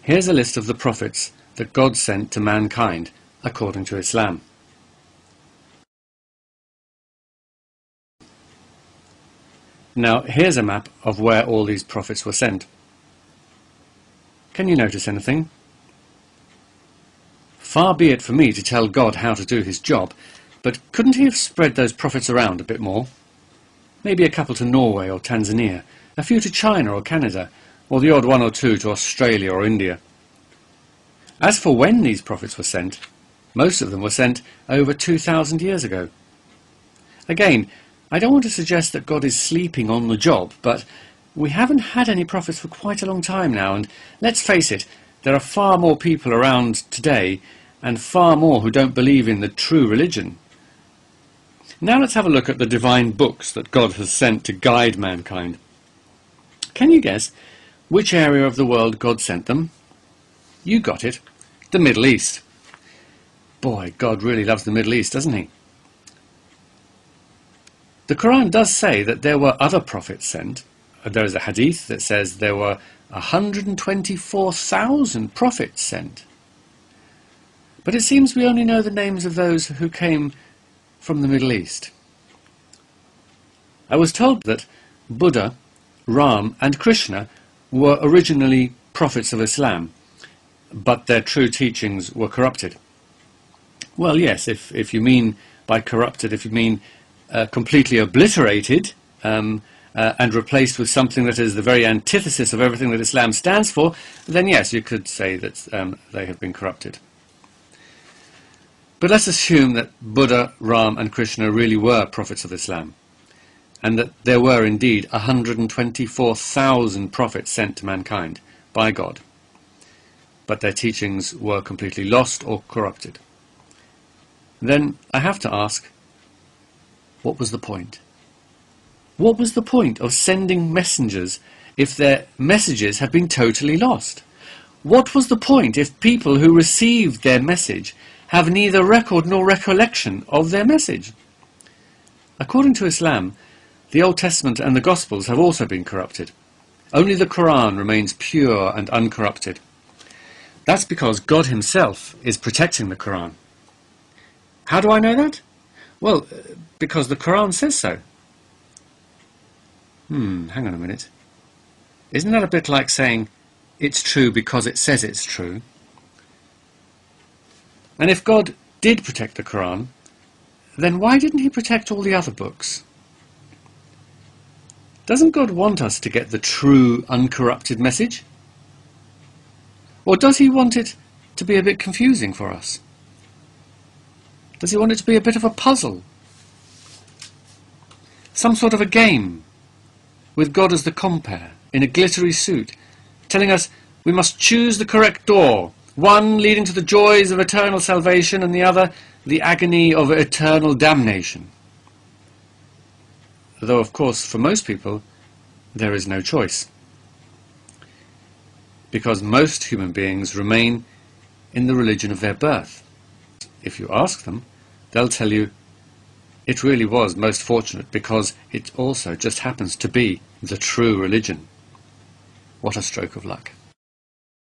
Here's a list of the prophets that God sent to mankind according to Islam. Now here's a map of where all these prophets were sent. Can you notice anything? Far be it for me to tell God how to do his job, but couldn't he have spread those prophets around a bit more? Maybe a couple to Norway or Tanzania, a few to China or Canada, or the odd one or two to Australia or India. As for when these prophets were sent, most of them were sent over 2,000 years ago. Again, I don't want to suggest that God is sleeping on the job, but we haven't had any prophets for quite a long time now, and let's face it, there are far more people around today and far more who don't believe in the true religion. Now let's have a look at the divine books that God has sent to guide mankind. Can you guess which area of the world God sent them? You got it. The Middle East. Boy, God really loves the Middle East, doesn't he? The Quran does say that there were other prophets sent. There is a hadith that says there were 124,000 prophets sent. But it seems we only know the names of those who came from the Middle East. I was told that Buddha, Ram and Krishna were originally prophets of Islam, but their true teachings were corrupted. Well, yes, if you mean by corrupted, if you mean completely obliterated and replaced with something that is the very antithesis of everything that Islam stands for, then yes, you could say that they have been corrupted. But let's assume that Buddha, Ram and Krishna really were prophets of Islam, and that there were indeed 124,000 prophets sent to mankind by God, but their teachings were completely lost or corrupted. Then I have to ask, what was the point? What was the point of sending messengers if their messages have been totally lost? What was the point if people who received their message have neither record nor recollection of their message? According to Islam, the Old Testament and the Gospels have also been corrupted. Only the Quran remains pure and uncorrupted. That's because God himself is protecting the Quran. How do I know that? Well, because the Quran says so. Hang on a minute. Isn't that a bit like saying, it's true because it says it's true? And if God did protect the Quran, then why didn't he protect all the other books? Doesn't God want us to get the true, uncorrupted message? Or does he want it to be a bit confusing for us? Does he want it to be a bit of a puzzle? Some sort of a game, with God as the compere, in a glittery suit, telling us we must choose the correct door, one leading to the joys of eternal salvation and the other the agony of eternal damnation. Though, of course, for most people, there is no choice, because most human beings remain in the religion of their birth. If you ask them, they'll tell you it really was most fortunate because it also just happens to be the true religion. What a stroke of luck.